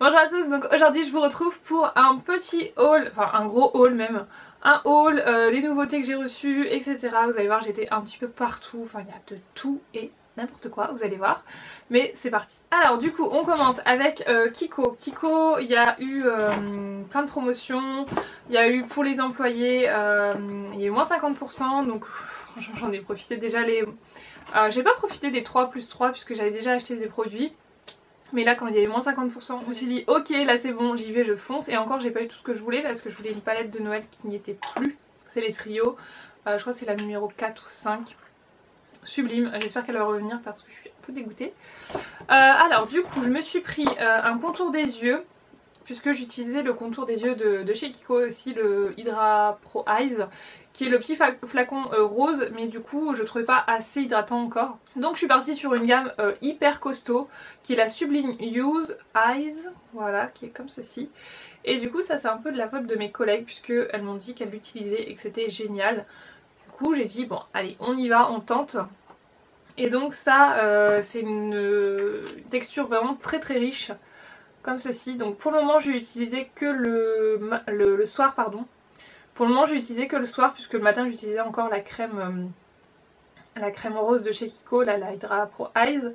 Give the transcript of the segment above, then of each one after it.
Bonjour à tous, donc aujourd'hui je vous retrouve pour un petit haul, enfin un gros haul même, un haul des nouveautés que j'ai reçues, etc. Vous allez voir, j'étais un petit peu partout, enfin il y a de tout et n'importe quoi, vous allez voir, mais c'est parti. Alors du coup on commence avec Kiko. Kiko, il y a eu plein de promotions, il y a eu pour les employés, il y a eu moins 50%, donc franchement j'en ai profité déjà les... j'ai pas profité des 3+3 puisque j'avais déjà acheté des produits. Mais là quand il y a eu moins 50%, je me suis dit ok là c'est bon, j'y vais, je fonce. Et encore j'ai pas eu tout ce que je voulais parce que je voulais une palette de Noël qui n'y était plus. C'est les trios, je crois que c'est la numéro 4 ou 5. Sublime, j'espère qu'elle va revenir parce que je suis un peu dégoûtée. Alors du coup je me suis pris un contour des yeux, puisque j'utilisais le contour des yeux de chez Kiko aussi, le Hydra Pro Eyes, qui est le petit flacon rose, mais du coup je trouvais pas assez hydratant encore. Donc je suis partie sur une gamme hyper costaud, qui est la Sublime Use Eyes, voilà, qui est comme ceci. Et du coup ça c'est un peu de la faute de mes collègues, puisque elles m'ont dit qu'elles l'utilisaient et que c'était génial. Du coup j'ai dit bon allez on y va, on tente. Et donc ça c'est une texture vraiment très très riche, comme ceci. Donc pour le moment je vais utiliser que le soir, pardon. Pour le moment je vais utiliser que le soir, puisque le matin j'utilisais encore la crème rose de chez Kiko, la Hydra Pro Eyes.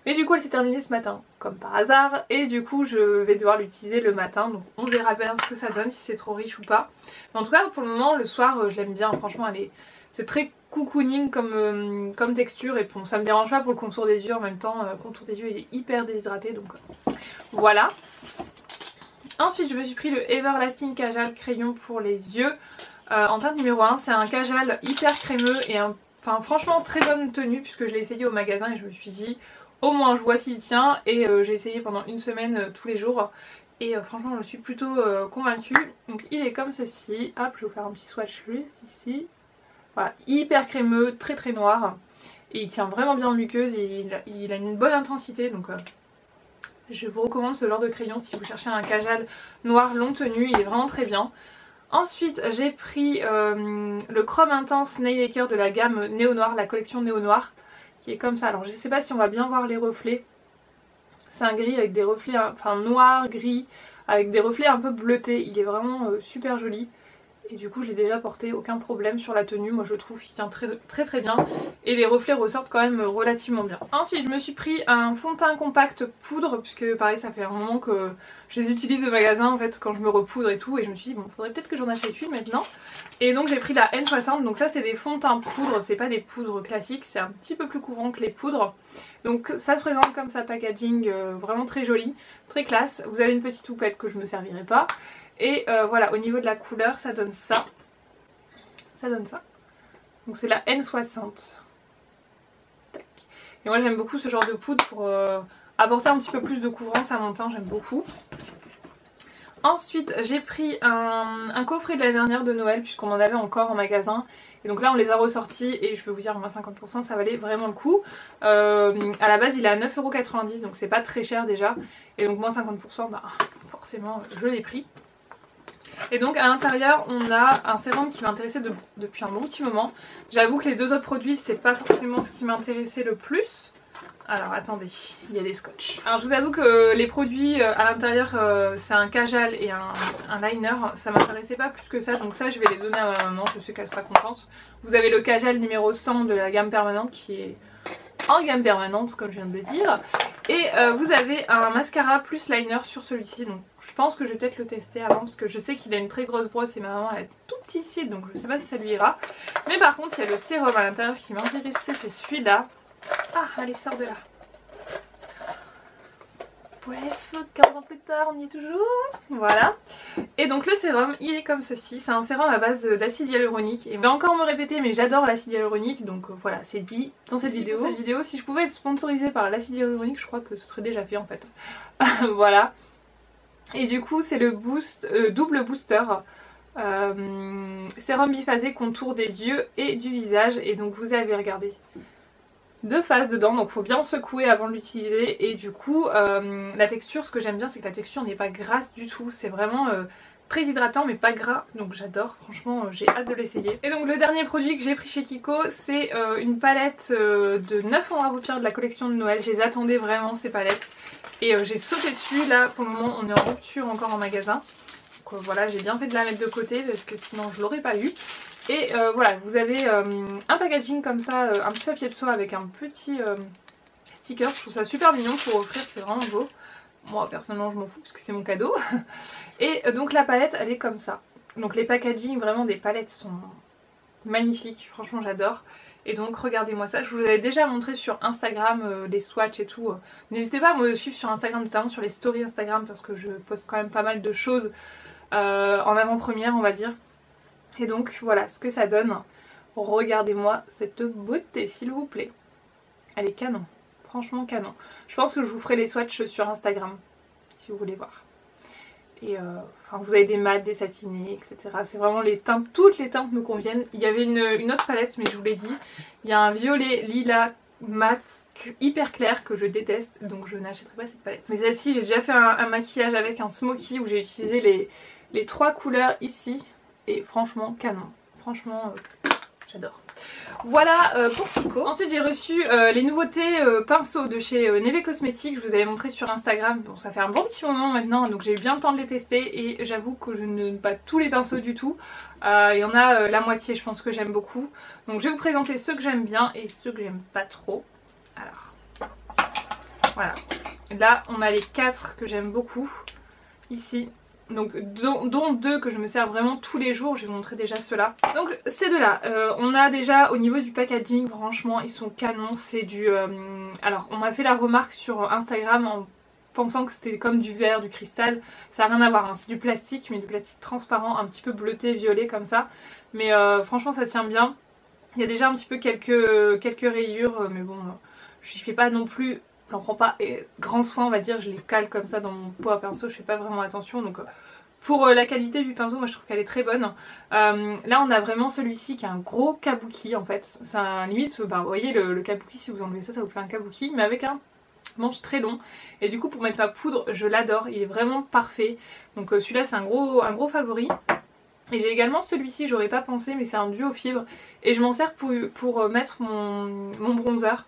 Mais du coup elle s'est terminée ce matin, comme par hasard, et du coup je vais devoir l'utiliser le matin, donc on verra bien ce que ça donne, si c'est trop riche ou pas. Mais en tout cas pour le moment le soir je l'aime bien, franchement c'est très cocooning comme texture, et bon ça me dérange pas pour le contour des yeux en même temps. Le contour des yeux il est hyper déshydraté, donc voilà. Ensuite je me suis pris le Everlasting Kajal crayon pour les yeux en teinte numéro 1. C'est un kajal hyper crémeux et enfin franchement très bonne tenue, puisque je l'ai essayé au magasin et je me suis dit au moins je vois s'il tient. Et j'ai essayé pendant une semaine tous les jours et franchement je suis plutôt convaincue. Donc il est comme ceci, hop je vais vous faire un petit swatch juste ici. Voilà, hyper crémeux, très très noir, et il tient vraiment bien en muqueuse et il a une bonne intensité, donc je vous recommande ce genre de crayon si vous cherchez un kajal noir long tenue, il est vraiment très bien. Ensuite j'ai pris le Chrome Intense Nail Lacquer de la gamme Néo Noir, la collection Néo Noir, qui est comme ça. Alors je sais pas si on va bien voir les reflets, c'est un gris avec des reflets, enfin noir, gris, avec des reflets un peu bleutés, il est vraiment super joli. Et du coup je l'ai déjà porté, aucun problème sur la tenue, moi je trouve qu'il tient très bien. Et les reflets ressortent quand même relativement bien. Ensuite je me suis pris un fond de teint compact poudre, puisque pareil ça fait un moment que je les utilise au magasin en fait quand je me repoudre et tout. Et je me suis dit bon faudrait peut-être que j'en achète une maintenant. Et donc j'ai pris la N60, donc ça c'est des fonds de teint poudre, c'est pas des poudres classiques, c'est un petit peu plus couvrant que les poudres. Donc ça se présente comme ça, packaging vraiment très joli, très classe. Vous avez une petite houppette que je ne me servirai pas. Et voilà, au niveau de la couleur ça donne ça. Ça donne ça. Donc c'est la N60. Tac. Et moi j'aime beaucoup ce genre de poudre pour apporter un petit peu plus de couvrance à mon teint, j'aime beaucoup. Ensuite j'ai pris un coffret de l'année dernière de Noël, puisqu'on en avait encore en magasin. Et donc là on les a ressortis et je peux vous dire moins 50% ça valait vraiment le coup. À la base il est à 9,90 €, donc c'est pas très cher déjà. Et donc moins 50% bah forcément je l'ai pris. Et donc à l'intérieur on a un sérum qui m'intéressait depuis un bon petit moment. J'avoue que les deux autres produits c'est pas forcément ce qui m'intéressait le plus. Alors attendez, il y a des scotch. Alors je vous avoue que les produits à l'intérieur c'est un kajal et un liner. Ça m'intéressait pas plus que ça, donc ça je vais les donner à ma maman, je sais qu'elle sera contente. Vous avez le kajal numéro 100 de la gamme permanente qui est en gamme permanente comme je viens de le dire. Et vous avez un mascara plus liner sur celui-ci, donc je pense que je vais peut-être le tester avant, parce que je sais qu'il a une très grosse brosse et ma maman elle a tout petit cils, donc je sais pas si ça lui ira. Mais par contre il y a le sérum à l'intérieur qui m'intéressait, c'est celui-là. Ah allez sors de là. Bref, 15 ans plus tard on y est toujours. Voilà. Et donc le sérum il est comme ceci, c'est un sérum à base d'acide hyaluronique. Et je vais encore me répéter mais j'adore l'acide hyaluronique, donc voilà c'est dit dans cette vidéo. Si je pouvais être sponsorisée par l'acide hyaluronique je crois que ce serait déjà fait en fait. Voilà. Et du coup c'est le double booster. Sérum biphasé contour des yeux et du visage. Et donc vous avez regardé deux phases dedans, donc il faut bien secouer avant de l'utiliser. Et du coup la texture, ce que j'aime bien c'est que la texture n'est pas grasse du tout, c'est vraiment très hydratant mais pas gras, donc j'adore, franchement j'ai hâte de l'essayer. Et donc le dernier produit que j'ai pris chez Kiko, c'est une palette de 9 en paupières de la collection de Noël. Je les attendais vraiment ces palettes et j'ai sauté dessus. Là pour le moment on est en rupture encore en magasin, donc voilà, j'ai bien fait de la mettre de côté parce que sinon je l'aurais pas eu. Et voilà, vous avez un packaging comme ça, un petit papier de soie avec un petit sticker. Je trouve ça super mignon pour offrir, c'est vraiment beau. Moi personnellement je m'en fous parce que c'est mon cadeau. Et donc la palette elle est comme ça. Donc les packaging vraiment des palettes sont magnifiques, franchement j'adore. Et donc regardez-moi ça, je vous avais déjà montré sur Instagram les swatchs et tout. N'hésitez pas à me suivre sur Instagram, notamment sur les stories Instagram, parce que je poste quand même pas mal de choses en avant-première on va dire. Et donc voilà ce que ça donne. Regardez-moi cette beauté s'il vous plaît. Elle est canon. Franchement canon. Je pense que je vous ferai les swatchs sur Instagram si vous voulez voir. Et enfin vous avez des mats, des satinés, etc. C'est vraiment les teintes, toutes les teintes me conviennent. Il y avait une autre palette mais je vous l'ai dit. Il y a un violet lilas mat hyper clair que je déteste, donc je n'achèterai pas cette palette. Mais celle-ci j'ai déjà fait un maquillage avec un smoky où j'ai utilisé les 3 couleurs ici. Et franchement canon. Franchement j'adore. Voilà pour Kiko. Ensuite j'ai reçu les nouveautés pinceaux de chez Neve Cosmetics. Je vous avais montré sur Instagram. Bon ça fait un bon petit moment maintenant, donc j'ai eu bien le temps de les tester. Et j'avoue que je n'aime pas tous les pinceaux du tout. Il y en a la moitié je pense que j'aime beaucoup. Donc je vais vous présenter ceux que j'aime bien et ceux que j'aime pas trop. Alors voilà. Là on a les 4 que j'aime beaucoup. Ici. Donc dont 2 que je me sers vraiment tous les jours, je vais vous montrer déjà ceux-là. Donc ces deux-là, on a déjà au niveau du packaging, franchement ils sont canons, c'est du... alors on m'a fait la remarque sur Instagram en pensant que c'était comme du verre, du cristal, ça n'a rien à voir, hein. C'est du plastique mais du plastique transparent, un petit peu bleuté, violet comme ça. Mais franchement ça tient bien, il y a déjà un petit peu quelques rayures, mais bon, je n'y fais pas non plus... J'en prends pas grand soin on va dire, je les cale comme ça dans mon pot à pinceau, je fais pas vraiment attention. Donc pour la qualité du pinceau moi je trouve qu'elle est très bonne. Là on a vraiment celui-ci qui est un gros kabuki en fait. C'est un limite, bah, vous voyez le kabuki, si vous enlevez ça, ça vous fait un kabuki mais avec un manche très long. Et du coup pour mettre ma poudre je l'adore, il est vraiment parfait. Donc celui-là c'est un gros favori. Et j'ai également celui-ci, j'aurais pas pensé mais c'est un duo fibre. Et je m'en sers pour mettre mon bronzer.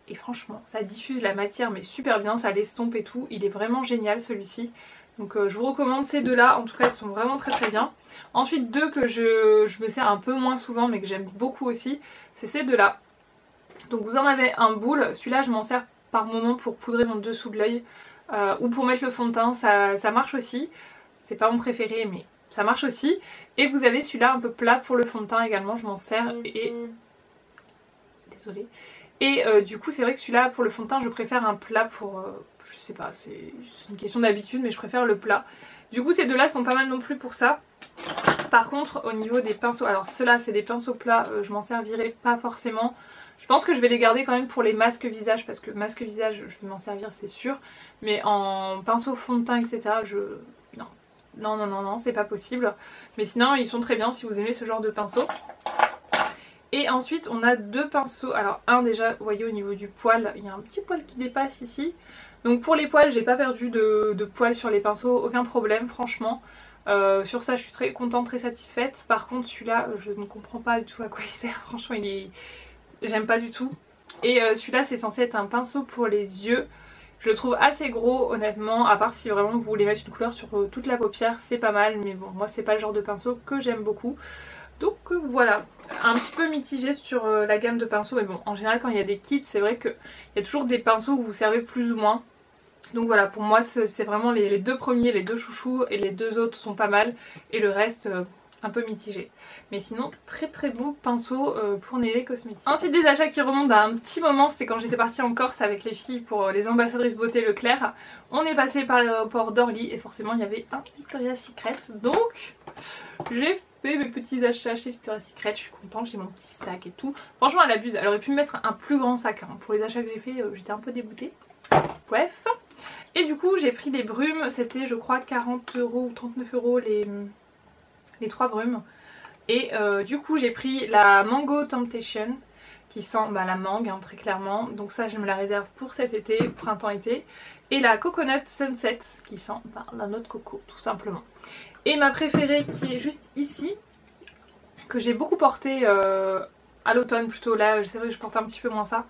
Et franchement ça diffuse la matière mais super bien, ça l'estompe et tout, il est vraiment génial celui-ci. Donc je vous recommande ces deux-là, en tout cas ils sont vraiment très bien. Ensuite deux que je me sers un peu moins souvent mais que j'aime beaucoup aussi, c'est ces deux-là. Donc vous en avez un boule, celui-là je m'en sers par moment pour poudrer mon dessous de l'œil ou pour mettre le fond de teint, ça marche aussi. C'est pas mon préféré mais ça marche aussi. Et vous avez celui-là un peu plat pour le fond de teint également, je m'en sers et... Désolée. Et du coup c'est vrai que celui-là pour le fond de teint je préfère un plat pour... je sais pas, c'est une question d'habitude mais je préfère le plat. Du coup ces deux-là sont pas mal non plus pour ça. Par contre au niveau des pinceaux, alors ceux-là c'est des pinceaux plats, je m'en servirai pas forcément. Je pense que je vais les garder quand même pour les masques visage parce que masque visage je vais m'en servir c'est sûr. Mais en pinceau fond de teint etc. Non, c'est pas possible. Mais sinon ils sont très bien si vous aimez ce genre de pinceau. Et ensuite on a deux pinceaux, alors un déjà vous voyez au niveau du poil, il y a un petit poil qui dépasse ici. Donc pour les poils j'ai pas perdu de poils sur les pinceaux, aucun problème franchement. Sur ça je suis très contente, très satisfaite. Par contre celui-là je ne comprends pas du tout à quoi il sert, franchement j'aime pas du tout. Et celui-là c'est censé être un pinceau pour les yeux. Je le trouve assez gros honnêtement, à part si vraiment vous voulez mettre une couleur sur toute la paupière c'est pas mal. Mais bon moi c'est pas le genre de pinceau que j'aime beaucoup. Donc voilà, un petit peu mitigé sur la gamme de pinceaux, mais bon en général quand il y a des kits c'est vrai qu'il y a toujours des pinceaux que vous servez plus ou moins. Donc voilà, pour moi c'est vraiment les deux premiers, les deux chouchous, et les deux autres sont pas mal et le reste un peu mitigé. Mais sinon très bon pinceau pour Neve Cosmetics. Ensuite des achats qui remontent à un petit moment, c'est quand j'étais partie en Corse avec les filles pour les ambassadrices beauté Leclerc. On est passé par l'aéroport d'Orly et forcément il y avait un Victoria's Secret, donc j'ai fait mes petits achats chez Victoria's Secret, je suis contente, j'ai mon petit sac et tout. Franchement elle abuse, elle aurait pu me mettre un plus grand sac, hein. Pour les achats que j'ai fait j'étais un peu dégoûtée. Bref. Et du coup j'ai pris des brumes, c'était je crois 40 € ou 39 € les 3 brumes. Et du coup j'ai pris la Mango Temptation qui sent la mangue hein, très clairement. Donc ça je me la réserve pour cet été, printemps-été. Et la Coconut Sunset qui sent la noix de coco tout simplement. Et ma préférée qui est juste ici, que j'ai beaucoup portée à l'automne plutôt. Là c'est vrai que je porte un petit peu moins ça.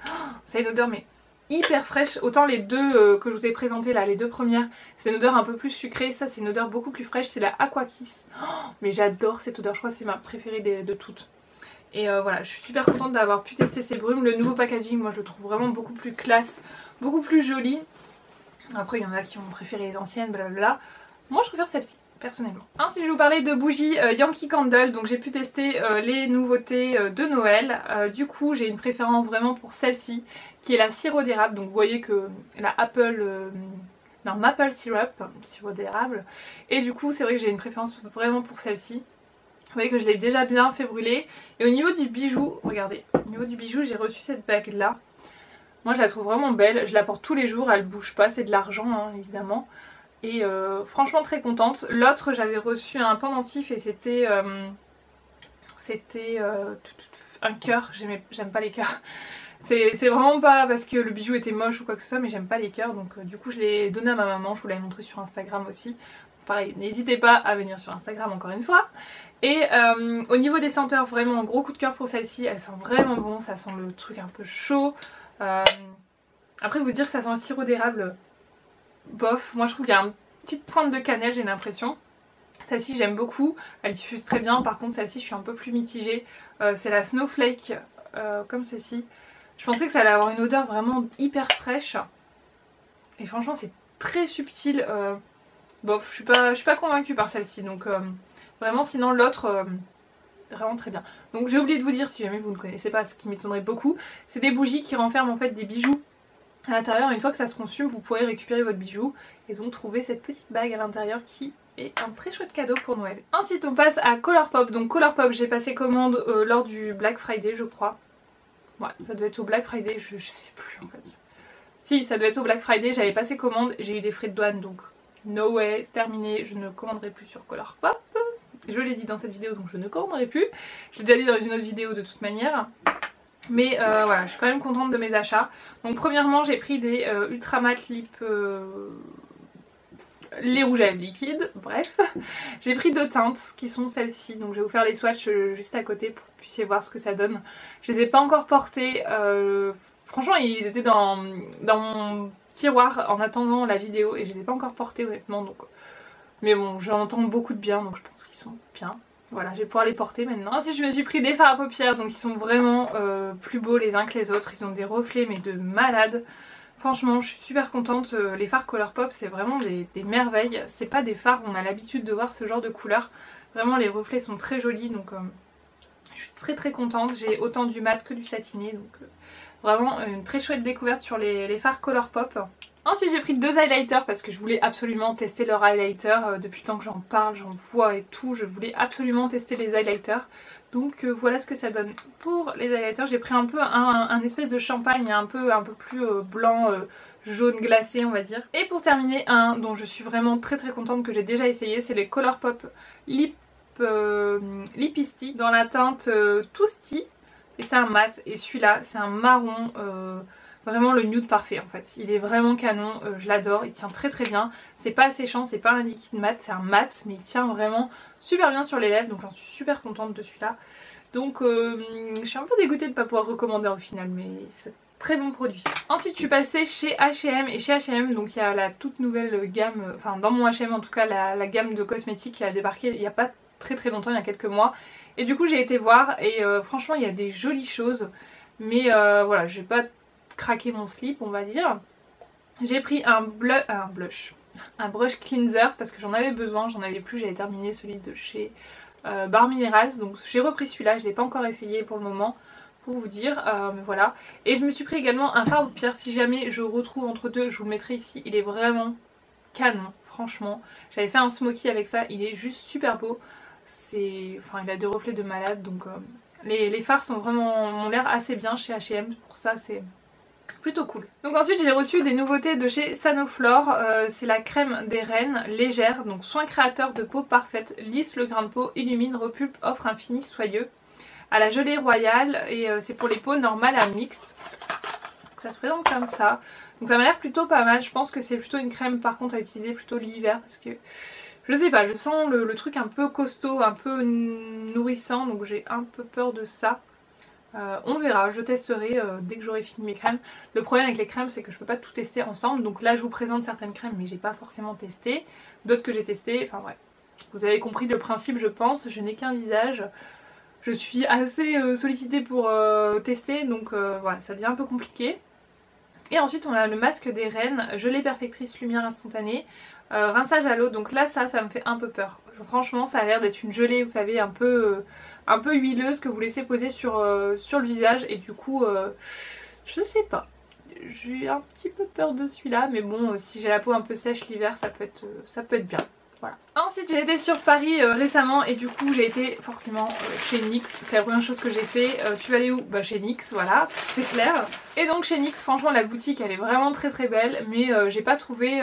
Ça a une odeur mais hyper fraîche. Autant les deux que je vous ai présentées là, les deux premières, c'est une odeur un peu plus sucrée. Ça c'est une odeur beaucoup plus fraîche, c'est la Aqua Kiss. Mais j'adore cette odeur, je crois que c'est ma préférée de toutes. Et voilà, je suis super contente d'avoir pu tester ces brumes. Le nouveau packaging, moi je le trouve vraiment beaucoup plus classe, beaucoup plus joli. Après il y en a qui ont préféré les anciennes, blablabla. Moi je préfère celle-ci personnellement. Ensuite je vais vous parler de bougies Yankee Candle. Donc j'ai pu tester les nouveautés de Noël. Du coup j'ai une préférence vraiment pour celle-ci qui est la sirop d'érable. Donc vous voyez que la maple syrup, sirop d'érable. Et du coup c'est vrai que j'ai une préférence vraiment pour celle-ci. Vous voyez que je l'ai déjà bien fait brûler. Et au niveau du bijou, regardez, au niveau du bijou j'ai reçu cette bague là. Moi je la trouve vraiment belle, je la porte tous les jours, elle bouge pas, c'est de l'argent hein, évidemment. Et franchement très contente. L'autre j'avais reçu un pendentif et c'était un cœur, j'aime pas les cœurs. C'est vraiment pas parce que le bijou était moche ou quoi que ce soit, mais j'aime pas les cœurs. Donc du coup je l'ai donné à ma maman, je vous l'avais montré sur Instagram aussi. Pareil, n'hésitez pas à venir sur Instagram encore une fois. Et au niveau des senteurs, vraiment gros coup de cœur pour celle-ci, elle sent vraiment bon, ça sent le truc un peu chaud. Après vous dire que ça sent le sirop d'érable, bof, moi je trouve qu'il y a une petite pointe de cannelle j'ai l'impression. Celle-ci j'aime beaucoup, elle diffuse très bien, par contre celle-ci je suis un peu plus mitigée. C'est la Snowflake comme ceci. Je pensais que ça allait avoir une odeur vraiment hyper fraîche. Et franchement c'est très subtil. Bof, je suis pas convaincue par celle-ci, donc vraiment sinon l'autre vraiment très bien. Donc j'ai oublié de vous dire, si jamais vous ne connaissez pas, ce qui m'étonnerait beaucoup, c'est des bougies qui renferment en fait des bijoux à l'intérieur. Une fois que ça se consume vous pourrez récupérer votre bijou et donc trouver cette petite bague à l'intérieur qui est un très chouette cadeau pour Noël. Ensuite on passe à Colourpop. Donc Colourpop j'ai passé commande lors du Black Friday je crois. Ouais ça doit être au Black Friday, je sais plus en fait. Si ça doit être au Black Friday, j'avais passé commande, j'ai eu des frais de douane donc no way, c'est terminé, je ne commanderai plus sur Colourpop. Je l'ai dit dans cette vidéo donc je ne commanderai plus. Je l'ai déjà dit dans une autre vidéo de toute manière. Mais voilà, je suis quand même contente de mes achats. Donc premièrement j'ai pris des Ultra Matte Lip... les rouges à lèvres liquides, bref. J'ai pris deux teintes qui sont celles-ci. Donc je vais vous faire les swatchs juste à côté pour que vous puissiez voir ce que ça donne. Je les ai pas encore portés. Franchement ils étaient dans mon tiroir en attendant la vidéo et je les ai pas encore portés honnêtement. Donc... Mais bon, j'en entends beaucoup de bien donc je pense qu'ils sont bien. Voilà, je vais pouvoir les porter maintenant. Ensuite je me suis pris des fards à paupières, donc ils sont vraiment plus beaux les uns que les autres. Ils ont des reflets mais de malade. Franchement je suis super contente, les fards Colourpop c'est vraiment des merveilles. C'est pas des fards où on a l'habitude de voir ce genre de couleur. Vraiment les reflets sont très jolis donc je suis très contente. J'ai autant du mat que du satiné donc vraiment une très chouette découverte sur les fards Colourpop. Ensuite j'ai pris deux highlighters parce que je voulais absolument tester leur highlighter. Depuis le temps que j'en parle, j'en vois et tout, je voulais absolument tester les highlighters. Donc voilà ce que ça donne pour les highlighters. J'ai pris un peu un espèce de champagne un peu plus blanc, jaune glacé on va dire. Et pour terminer un dont je suis vraiment très contente que j'ai déjà essayé, c'est les Colourpop Lipisty dans la teinte Toasty. Et c'est un mat et celui-là c'est un marron... Vraiment le nude parfait en fait, il est vraiment canon, je l'adore, il tient très bien, c'est pas séchant, c'est pas un liquide mat, c'est un mat mais il tient vraiment super bien sur les lèvres donc j'en suis super contente de celui-là. Donc je suis un peu dégoûtée de ne pas pouvoir recommander au final mais c'est très bon produit. Ensuite je suis passée chez H&M et chez H&M donc il y a la toute nouvelle gamme, enfin dans mon H&M en tout cas la gamme de cosmétiques qui a débarqué il n'y a pas très longtemps, il y a quelques mois. Et du coup j'ai été voir et franchement il y a des jolies choses mais voilà j'ai pas craquer mon slip on va dire. J'ai pris un brush cleanser parce que j'en avais besoin, j'en avais plus, j'avais terminé celui de chez Bar Minerals donc j'ai repris celui-là, je l'ai pas encore essayé pour le moment pour vous dire, mais voilà. Et je me suis pris également un fard à paupières, si jamais je retrouve entre deux je vous le mettrai ici, il est vraiment canon franchement. J'avais fait un smoky avec ça, il est juste super beau, il a des reflets de malade donc les fards sont vraiment, ont l'air assez bien chez H&M, pour ça c'est plutôt cool. Donc ensuite j'ai reçu des nouveautés de chez Sanoflore, c'est la crème des reines légère, donc soin créateur de peau parfaite, lisse le grain de peau, illumine, repulpe, offre un fini soyeux. à la gelée royale et c'est pour les peaux normales à mixte. Donc ça se présente comme ça. Donc ça m'a l'air plutôt pas mal. Je pense que c'est plutôt une crème par contre à utiliser plutôt l'hiver parce que je sais pas, je sens le truc un peu costaud, un peu nourrissant, donc j'ai un peu peur de ça. On verra, je testerai dès que j'aurai fini mes crèmes. Le problème avec les crèmes c'est que je peux pas tout tester ensemble, donc là je vous présente certaines crèmes mais j'ai pas forcément testé, d'autres que j'ai testées, enfin ouais. Vous avez compris le principe je pense, je n'ai qu'un visage, je suis assez sollicitée pour tester, donc voilà, ça devient un peu compliqué. Et ensuite on a le masque des reines, gelée perfectrice lumière instantanée, rinçage à l'eau, donc là ça me fait un peu peur. Franchement ça a l'air d'être une gelée, vous savez, un peu huileuse que vous laissez poser sur le visage et du coup je sais pas. J'ai un petit peu peur de celui-là, mais bon si j'ai la peau un peu sèche l'hiver ça peut être bien. Voilà. Ensuite j'ai été sur Paris récemment et du coup j'ai été forcément chez NYX, c'est la première chose que j'ai fait. Tu vas aller où? Bah chez NYX, voilà, c'est clair. Et donc chez NYX franchement la boutique elle est vraiment très très belle, mais j'ai pas trouvé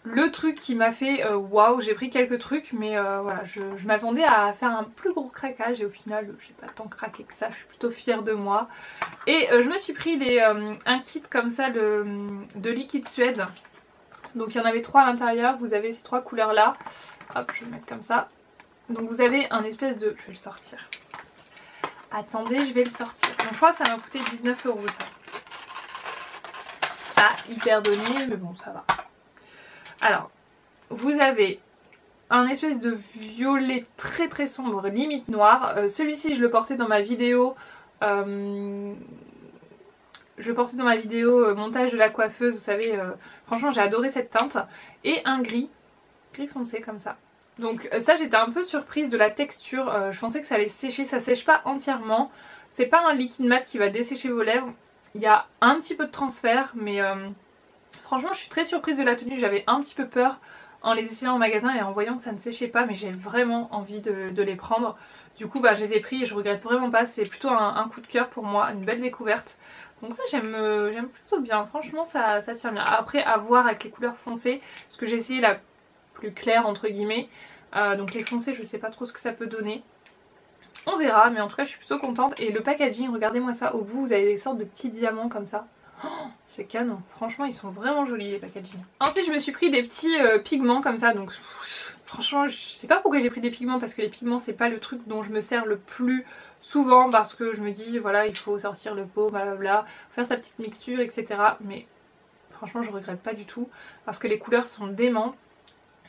le truc qui m'a fait waouh. J'ai pris quelques trucs mais voilà, je m'attendais à faire un plus gros craquage et au final j'ai pas tant craqué que ça, je suis plutôt fière de moi. Et je me suis pris un kit comme ça de liquide Suède. Donc il y en avait 3 à l'intérieur, vous avez ces 3 couleurs là. Hop, je vais le mettre comme ça. Donc vous avez un espèce de... Je vais le sortir. Attendez, je vais le sortir. Donc je crois que ça m'a coûté 19 € ça. Pas hyper donné, mais bon ça va. Alors, vous avez un espèce de violet très très sombre, limite noir. Celui-ci je le portais dans ma vidéo... montage de la coiffeuse, vous savez, franchement j'ai adoré cette teinte. Et un gris foncé comme ça. Donc ça j'étais un peu surprise de la texture, je pensais que ça allait sécher, ça sèche pas entièrement. C'est pas un liquide mat qui va dessécher vos lèvres, il y a un petit peu de transfert mais franchement je suis très surprise de la tenue, j'avais un petit peu peur en les essayant en magasin et en voyant que ça ne séchait pas, mais j'ai vraiment envie de les prendre. Du coup bah je les ai pris et je regrette vraiment pas, c'est plutôt un coup de cœur pour moi, une belle découverte. Donc ça j'aime plutôt bien, franchement ça tient bien. Après à voir avec les couleurs foncées, parce que j'ai essayé la plus claire entre guillemets. Donc les foncés je sais pas trop ce que ça peut donner. On verra, mais en tout cas je suis plutôt contente. Et le packaging, regardez-moi ça, au bout vous avez des sortes de petits diamants comme ça. Oh, c'est canon, franchement ils sont vraiment jolis les packaging. Ensuite je me suis pris des petits pigments comme ça, donc franchement je sais pas pourquoi j'ai pris des pigments, parce que les pigments c'est pas le truc dont je me sers le plus souvent, parce que je me dis voilà il faut sortir le pot, blablabla, faire sa petite mixture etc. Mais franchement je regrette pas du tout, parce que les couleurs sont démentes.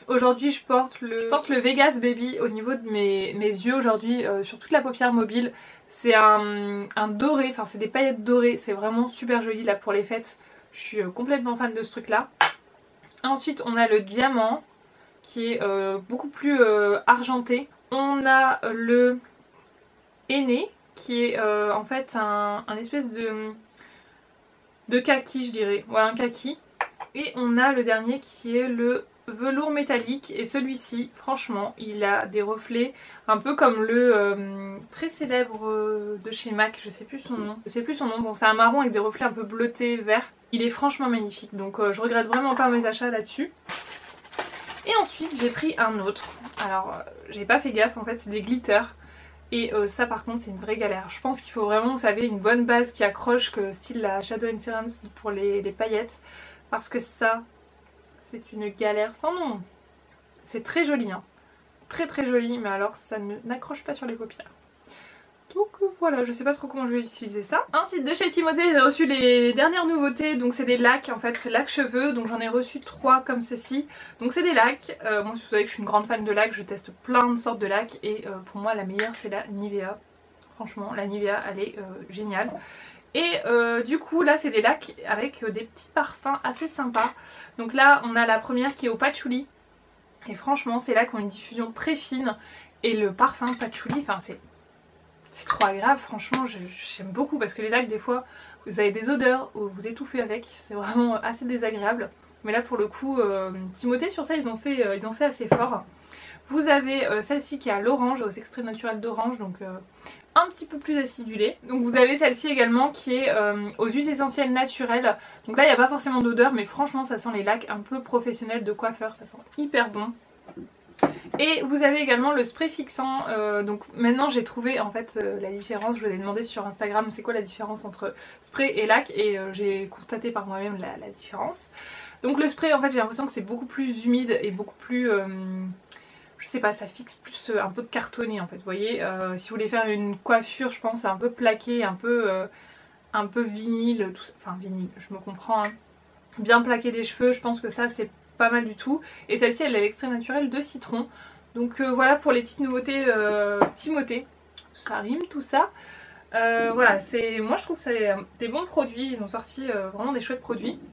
Aujourd'hui je porte le Vegas Baby au niveau de mes yeux aujourd'hui, sur toute la paupière mobile. C'est un doré, enfin c'est des paillettes dorées, c'est vraiment super joli là pour les fêtes. Je suis complètement fan de ce truc là. Ensuite on a le diamant qui est beaucoup plus argenté. On a le henné qui est en fait un espèce de kaki je dirais, ouais un kaki. Et on a le dernier qui est le velours métallique, et celui-ci franchement il a des reflets un peu comme le très célèbre de chez MAC, je sais plus son nom. Bon c'est un marron avec des reflets un peu bleutés vert. Il est franchement magnifique, donc je regrette vraiment pas mes achats là-dessus. Et ensuite j'ai pris un autre, alors j'ai pas fait gaffe, en fait c'est des glitters. Et ça par contre c'est une vraie galère. Je pense qu'il faut vraiment, vous savez, une bonne base qui accroche, que style la Shadow Insurance pour les paillettes. Parce que ça, c'est une galère sans nom. C'est très joli, hein. Très très joli, mais alors ça n'accroche pas sur les paupières. Donc voilà, je sais pas trop comment je vais utiliser ça. Ensuite de chez Timothée, j'ai reçu les dernières nouveautés. Donc c'est des lacs, en fait, c'est lacs cheveux. Donc j'en ai reçu 3 comme ceci. Donc c'est des lacs. Moi vous savez que je suis une grande fan de lacs, je teste plein de sortes de lacs. Et pour moi la meilleure c'est la Nivea. Franchement la Nivea elle est géniale. Et du coup là c'est des lacs avec des petits parfums assez sympas. Donc là on a la première qui est au patchouli. Et franchement ces lacs ont une diffusion très fine. Et le parfum patchouli, enfin c'est trop agréable, franchement j'aime beaucoup. Parce que les lacs des fois vous avez des odeurs où vous étouffez avec, c'est vraiment assez désagréable. Mais là pour le coup Timothée sur ça ils ont fait assez fort. Vous avez celle-ci qui est à l'orange, aux extraits naturels d'orange, donc un petit peu plus acidulée. Donc vous avez celle-ci également qui est aux huiles essentielles naturelles. Donc là il n'y a pas forcément d'odeur, mais franchement ça sent les lacs un peu professionnels de coiffeur, ça sent hyper bon. Et vous avez également le spray fixant, donc maintenant j'ai trouvé en fait la différence. Je vous ai demandé sur Instagram c'est quoi la différence entre spray et lac, et j'ai constaté par moi-même la différence. Donc le spray en fait j'ai l'impression que c'est beaucoup plus humide et beaucoup plus... je sais pas, ça fixe plus un peu de cartonné en fait, vous voyez. Si vous voulez faire une coiffure, je pense un peu plaquée, un peu vinyle, tout ça. Enfin vinyle, je me comprends, hein. Bien plaquer des cheveux, je pense que ça c'est pas mal du tout. Et celle-ci elle a l'extrait naturel de citron. Donc voilà pour les petites nouveautés Timothée. Ça rime tout ça. Voilà, moi je trouve que c'est des bons produits, ils ont sorti vraiment des chouettes produits.